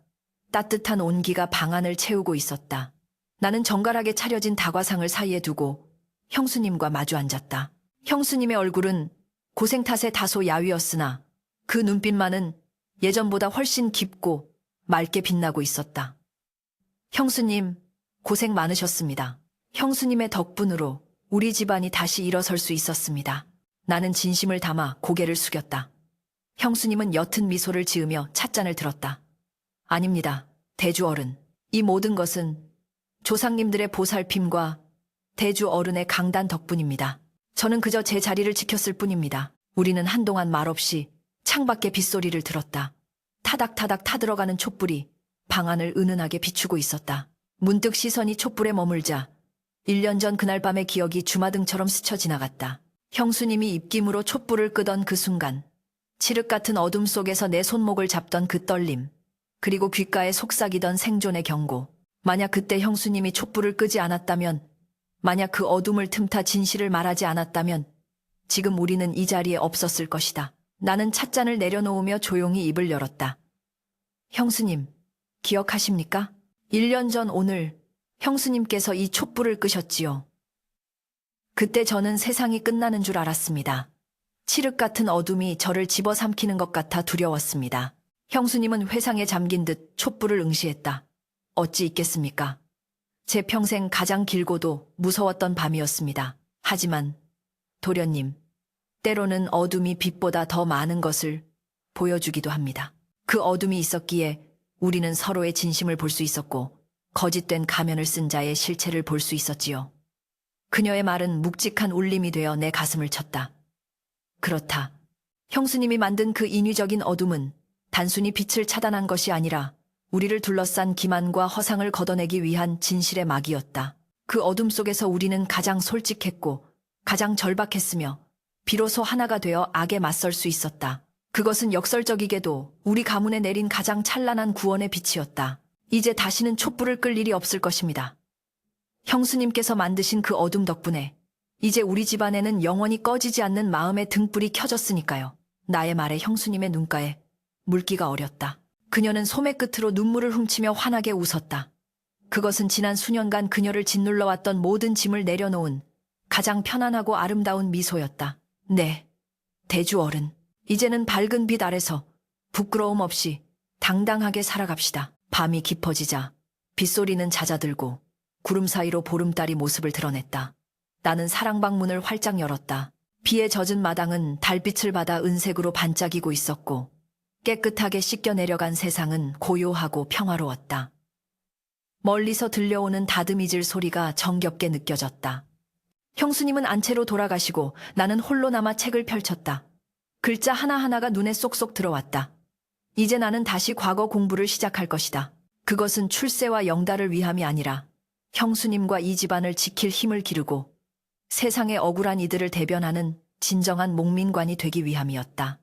따뜻한 온기가 방 안을 채우고 있었다. 나는 정갈하게 차려진 다과상을 사이에 두고 형수님과 마주 앉았다. 형수님의 얼굴은 고생 탓에 다소 야위었으나 그 눈빛만은 예전보다 훨씬 깊고 맑게 빛나고 있었다. 형수님, 고생 많으셨습니다. 형수님의 덕분으로 우리 집안이 다시 일어설 수 있었습니다. 나는 진심을 담아 고개를 숙였다. 형수님은 옅은 미소를 지으며 찻잔을 들었다. 아닙니다, 대주 어른. 이 모든 것은 조상님들의 보살핌과 대주 어른의 강단 덕분입니다. 저는 그저 제 자리를 지켰을 뿐입니다. 우리는 한동안 말없이 창밖의 빗소리를 들었다. 타닥타닥 타들어가는 촛불이 방 안을 은은하게 비추고 있었다. 문득 시선이 촛불에 머물자 1년 전 그날 밤의 기억이 주마등처럼 스쳐 지나갔다. 형수님이 입김으로 촛불을 끄던 그 순간, 칠흑 같은 어둠 속에서 내 손목을 잡던 그 떨림, 그리고 귓가에 속삭이던 생존의 경고. 만약 그때 형수님이 촛불을 끄지 않았다면, 만약 그 어둠을 틈타 진실을 말하지 않았다면 지금 우리는 이 자리에 없었을 것이다. 나는 찻잔을 내려놓으며 조용히 입을 열었다. 형수님, 기억하십니까? 1년 전 오늘 형수님께서 이 촛불을 끄셨지요. 그때 저는 세상이 끝나는 줄 알았습니다. 칠흑 같은 어둠이 저를 집어삼키는 것 같아 두려웠습니다. 형수님은 회상에 잠긴 듯 촛불을 응시했다. 어찌 있겠습니까? 제 평생 가장 길고도 무서웠던 밤이었습니다. 하지만 도련님, 때로는 어둠이 빛보다 더 많은 것을 보여주기도 합니다. 그 어둠이 있었기에 우리는 서로의 진심을 볼 수 있었고 거짓된 가면을 쓴 자의 실체를 볼 수 있었지요. 그녀의 말은 묵직한 울림이 되어 내 가슴을 쳤다. 그렇다. 형수님이 만든 그 인위적인 어둠은 단순히 빛을 차단한 것이 아니라 우리를 둘러싼 기만과 허상을 걷어내기 위한 진실의 막이었다. 그 어둠 속에서 우리는 가장 솔직했고 가장 절박했으며 비로소 하나가 되어 악에 맞설 수 있었다. 그것은 역설적이게도 우리 가문에 내린 가장 찬란한 구원의 빛이었다. 이제 다시는 촛불을 끌 일이 없을 것입니다. 형수님께서 만드신 그 어둠 덕분에 이제 우리 집안에는 영원히 꺼지지 않는 마음의 등불이 켜졌으니까요. 나의 말에 형수님의 눈가에 물기가 어렸다. 그녀는 소매 끝으로 눈물을 훔치며 환하게 웃었다. 그것은 지난 수년간 그녀를 짓눌러왔던 모든 짐을 내려놓은 가장 편안하고 아름다운 미소였다. 네, 대주 어른. 이제는 밝은 빛 아래서 부끄러움 없이 당당하게 살아갑시다. 밤이 깊어지자 빗소리는 잦아들고 구름 사이로 보름달이 모습을 드러냈다. 나는 사랑방 문을 활짝 열었다. 비에 젖은 마당은 달빛을 받아 은색으로 반짝이고 있었고 깨끗하게 씻겨 내려간 세상은 고요하고 평화로웠다. 멀리서 들려오는 다듬이질 소리가 정겹게 느껴졌다. 형수님은 안채로 돌아가시고 나는 홀로 남아 책을 펼쳤다. 글자 하나하나가 눈에 쏙쏙 들어왔다. 이제 나는 다시 과거 공부를 시작할 것이다. 그것은 출세와 영달을 위함이 아니라 형수님과 이 집안을 지킬 힘을 기르고 세상의 억울한 이들을 대변하는 진정한 목민관이 되기 위함이었다.